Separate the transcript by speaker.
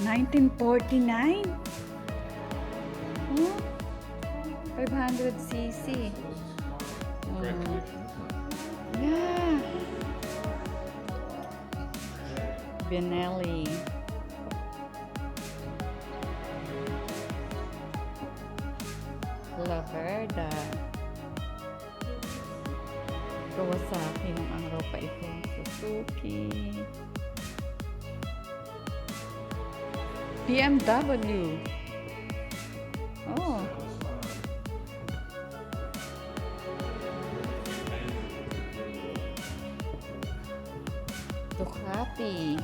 Speaker 1: 1949? Oh, 500cc.
Speaker 2: Great
Speaker 1: Oh,
Speaker 2: collection, isn't it?
Speaker 1: yeah. Benelli. La Verda. Kawasaki ng araw pa ito. Suzuki. BMW. Oh. Ducati.